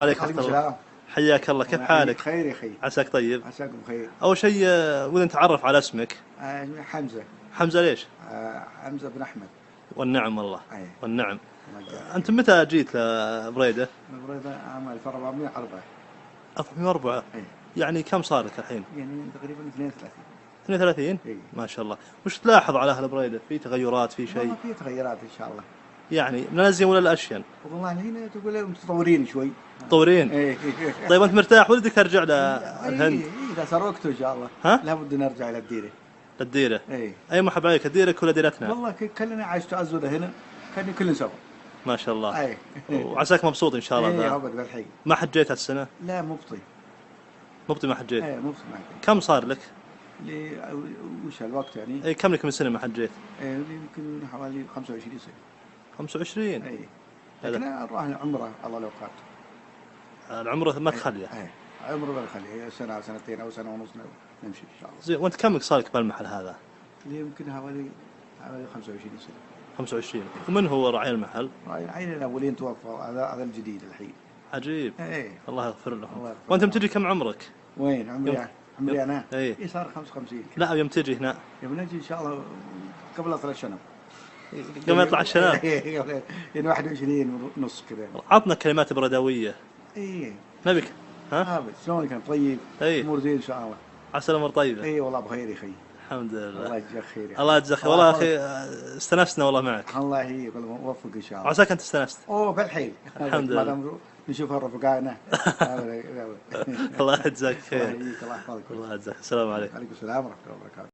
عليك عليكم ورحمة الله. السلام. حياك الله، كيف الله يحييك. حالك؟ خير يا أخي. عساك طيب. عساكم بخير. أول شيء ودنا نتعرف على اسمك. حمزة. حمزة ليش؟ حمزة بن أحمد. والنعم والله. أي. والنعم. الله يجزاك أنت متى جيت لبريدة؟ بريدة عام 1404. 1404. أي. يعني كم صار لك الحين؟ يعني تقريبا 32. 32؟ أي. ما شاء الله. وش تلاحظ على أهل بريدة؟ في تغيرات في شيء؟ والله في تغيرات إن شاء الله. يعني من الأزين ولا الأشين؟ والله هنا تقول متطورين شوي. متطورين؟ إيه. طيب أنت مرتاح ودك ترجع للهند؟ إيه إذا صار وقته إن شاء الله. ها؟ لابد نرجع إلى الديرة. للديرة؟ إيه. أي مرحبا عليك، الديرة ولا ديرتنا؟ والله كلنا عشت أزود هنا. كان كلنا سوا. ما شاء الله. إيه. وعساك مبسوط إن شاء الله. إيه عبد بالحي. ما حجيت هالسنة؟ لا مبطي. مبطي ما حجيت؟ إيه مبطي معك. كم صار لك؟ وش الوقت يعني؟ اي كم لك من سنة ما حجيت؟ يمكن حوالي 25 سنة. 25؟ اي. لكن نروح عمره الله لو قات. العمره ما تخليه؟ اي عمره ما تخليه، سنة سنتين أو سنة ونص نمشي إن شاء الله. زين، وأنت كم صار لك بالمحل هذا؟ يمكن حوالي 25 سنة. 25. ومن هو راعي المحل؟ راعي العين الأولين توفوا، هذا الجديد الحين. عجيب. اي. الله يغفر لهم. الله يغفر وأنت متجي كم عمرك؟ وين عمري أنا؟ اي صار 55. لا يوم تجي هنا؟ يوم نجي إن شاء الله قبل 3 شنب. قبل يطلع الشباب؟ يعني 21 ونص كذا. عطنا كلمات بردوية. اي. نبيك. ها؟ شلونك كان طيب؟ اي. امور زين ان شاء الله. عسى الأمور طيبة. اي والله بخير يا اخي. الحمد لله. الله يجزاك خير. الله يجزاك خير. والله يا أخي استنسنا والله معك. الله يهيك ووفق ان شاء الله. عساك أنت استنست. اوه بالحيل. الحمد لله. نشوف الرفقائنا. الله يجزاك خير. الله يهيك الله يحفظك. الله يجزاك. السلام عليكم. عليكم السلام ورحمه الله وبركاته.